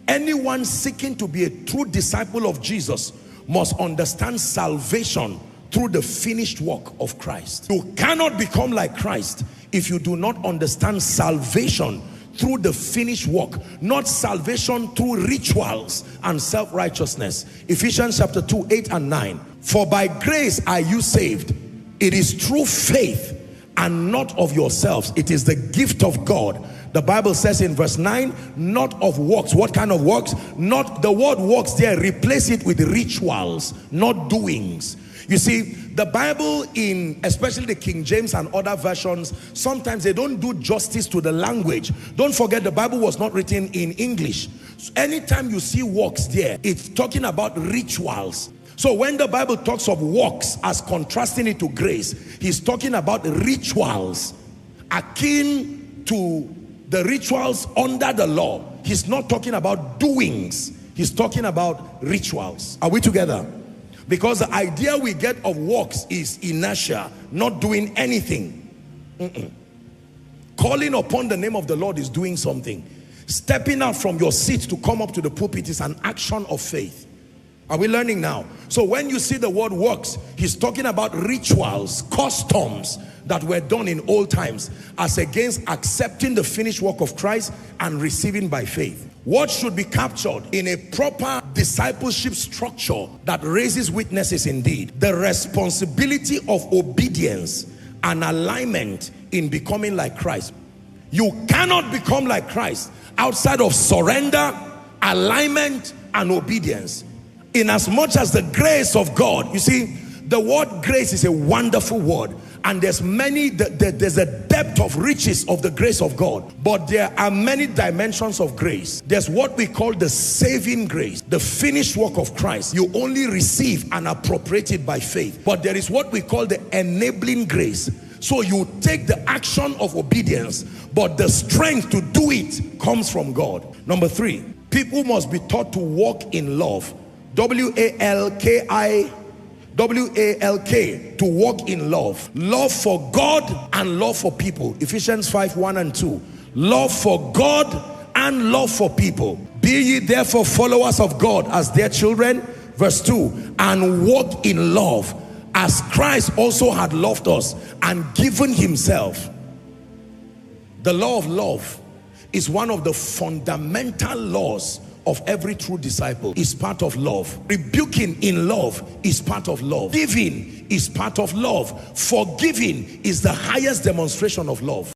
Anyone seeking to be a true disciple of Jesus must understand salvation through the finished work of Christ. You cannot become like Christ if you do not understand salvation through the finished work, not salvation through rituals and self-righteousness. Ephesians chapter 2, 8 and 9. For by grace are you saved. It is through faith and not of yourselves. It is the gift of God. The Bible says in verse 9, not of works. What kind of works? Not the word works there. Replace it with rituals, not doings. You see, the Bible, in especially the King James and other versions, sometimes they don't do justice to the language. Don't forget, the Bible was not written in English. So anytime you see works there, it's talking about rituals. So when the Bible talks of works as contrasting it to grace, he's talking about rituals akin to the rituals under the law. He's not talking about doings. He's talking about rituals. Are we together? Because the idea we get of works is inertia, not doing anything. Calling upon the name of the Lord is doing something. Stepping out from your seat to come up to the pulpit is an action of faith. Are we learning now? So when you see the word works, he's talking about rituals, customs that were done in old times as against accepting the finished work of Christ and receiving by faith. What should be captured in a proper discipleship structure that raises witnesses indeed? The responsibility of obedience and alignment in becoming like Christ. You cannot become like Christ outside of surrender, alignment, and obedience. In as much as the grace of God, you see, the word grace is a wonderful word, and there's a depth of riches of the grace of God, but there are many dimensions of grace. There's what we call the saving grace, the finished work of Christ. You only receive and appropriate it by faith. But there is what we call the enabling grace. So you take the action of obedience, but the strength to do it comes from God. Number 3, people must be taught to walk in love. W-A-L-K-I, W-A-L-K, to walk in love. Love for God and love for people. Ephesians 5, 1 and 2. Love for God and love for people. Be ye therefore followers of God as their children. Verse 2. And walk in love as Christ also had loved us and given himself. The law of love is one of the fundamental laws of every true disciple. Is part of love. Rebuking in love is part of love. Giving is part of love. Forgiving is the highest demonstration of love.